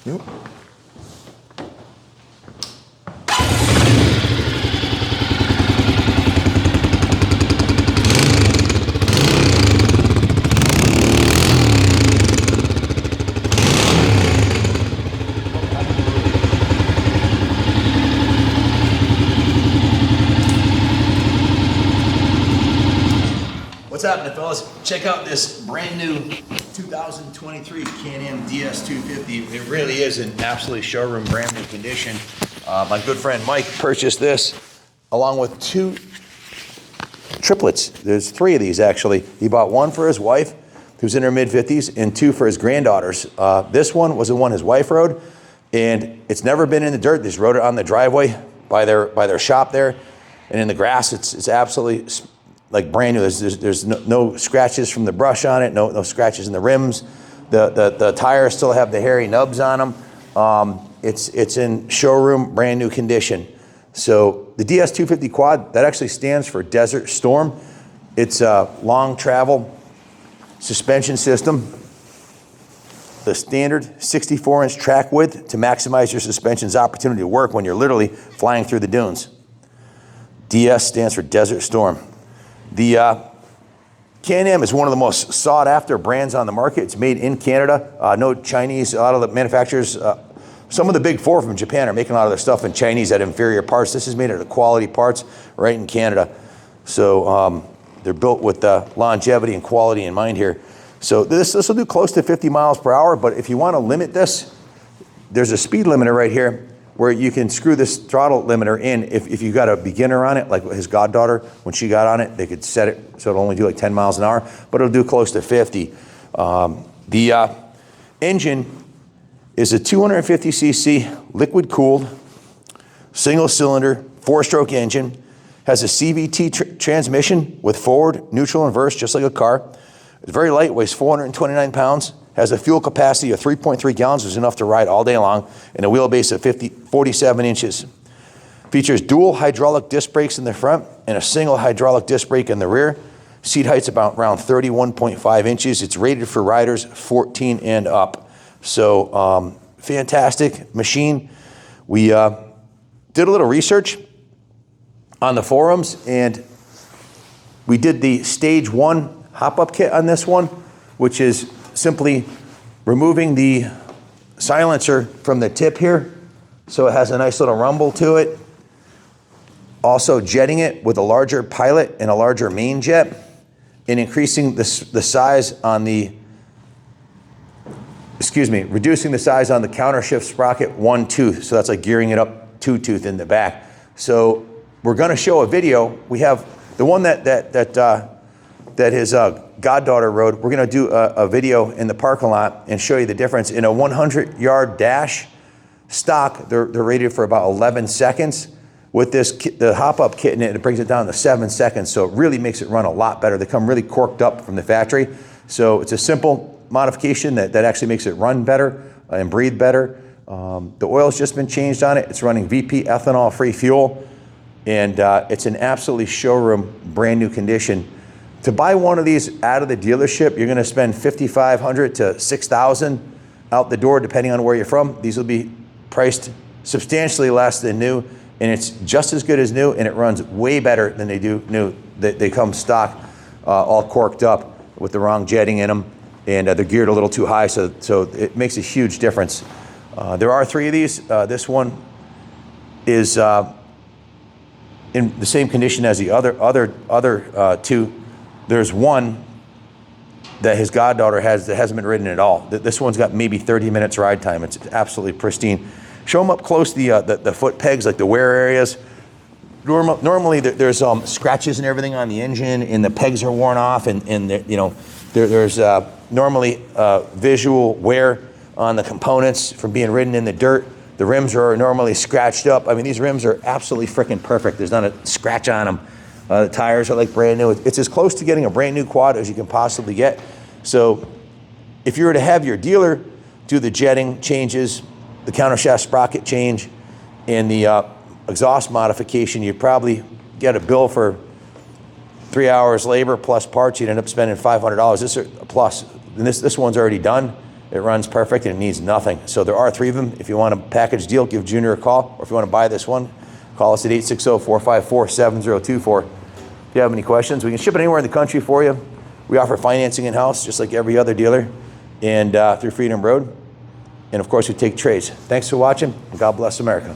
Yep. What's happening, fellas? Check out this brand new 2023 Can-Am DS250. It really is in absolutely showroom brand new condition. My good friend Mike purchased this along with two triplets. There's three of these actually. He bought one for his wife, who's in her mid-50s, and two for his granddaughters. This one was the one his wife rode, and it's never been in the dirt. They just rode it on the driveway by their shop there, and in the grass. It's absolutely like brand new. There's no scratches from the brush on it, no scratches in the rims. The tires still have the hairy nubs on them. It's in showroom brand new condition. So the DS250 quad, that actually stands for Desert Storm. It's a long travel suspension system. The standard 64-inch track width to maximize your suspension's opportunity to work when you're literally flying through the dunes. DS stands for Desert Storm. The Can-Am is one of the most sought after brands on the market. It's made in Canada. No Chinese, a lot of the manufacturers, some of the big four from Japan are making a lot of their stuff in Chinese at inferior parts. This is made out of quality parts right in Canada. So they're built with longevity and quality in mind here. So this will do close to 50 miles per hour, but if you want to limit this, there's a speed limiter right here where you can screw this throttle limiter in. If you got a beginner on it, like his goddaughter, when she got on it, they could set it so it'll only do like 10 miles an hour, but it'll do close to 50. The engine is a 250cc liquid cooled, single cylinder, 4-stroke engine, has a CVT transmission with forward, neutral, and reverse, just like a car. It's very light, weighs 429 pounds. Has a fuel capacity of 3.3 gallons, which is enough to ride all day long, and a wheelbase of 47 inches. Features dual hydraulic disc brakes in the front and a single hydraulic disc brake in the rear. Seat height's about around 31.5 inches. It's rated for riders 14 and up. So fantastic machine. We did a little research on the forums, and we did the stage 1 hop-up kit on this one, which is simply removing the silencer from the tip here so it has a nice little rumble to it. Also jetting it with a larger pilot and a larger main jet, and increasing the size on the, reducing the size on the countershift sprocket 1 tooth. So that's like gearing it up 2 tooth in the back. So we're gonna show a video. We have the one that his goddaughter rode. We're gonna do a video in the parking lot and show you the difference. In a 100-yard dash stock, they're rated for about 11 seconds. With this, the hop-up kit in it, it brings it down to 7 seconds, so it really makes it run a lot better. They come really corked up from the factory. So it's a simple modification that actually makes it run better and breathe better. The oil's just been changed on it. It's running VP ethanol-free fuel, and it's in absolutely showroom, brand new condition. To buy one of these out of the dealership, you're gonna spend $5,500 to $6,000 out the door, depending on where you're from. These will be priced substantially less than new, and it's just as good as new, and it runs way better than they do new. They come stock, all corked up with the wrong jetting in them, and they're geared a little too high, so it makes a huge difference. There are 3 of these. This one is in the same condition as the other 2. There's one that his goddaughter has that hasn't been ridden at all. This one's got maybe 30 minutes ride time. It's absolutely pristine. Show them up close the foot pegs, like the wear areas. Normally there's scratches and everything on the engine, and the pegs are worn off, and there's normally visual wear on the components from being ridden in the dirt. The rims are normally scratched up. I mean, these rims are absolutely freaking perfect. There's not a scratch on them. The tires are like brand new. It's as close to getting a brand new quad as you can possibly get. So if you were to have your dealer do the jetting changes, the countershaft sprocket change, and the exhaust modification, you'd probably get a bill for 3 hours labor plus parts. You'd end up spending $500. This is a plus. And this one's already done. It runs perfect and it needs nothing. So there are 3 of them. If you want a package deal, give Junior a call. Or if you want to buy this one, call us at 860-454-7024. If you have any questions, we can ship it anywhere in the country for you. We offer financing in-house, just like every other dealer, and through Freedom Road. And of course, we take trades. Thanks for watching, and God bless America.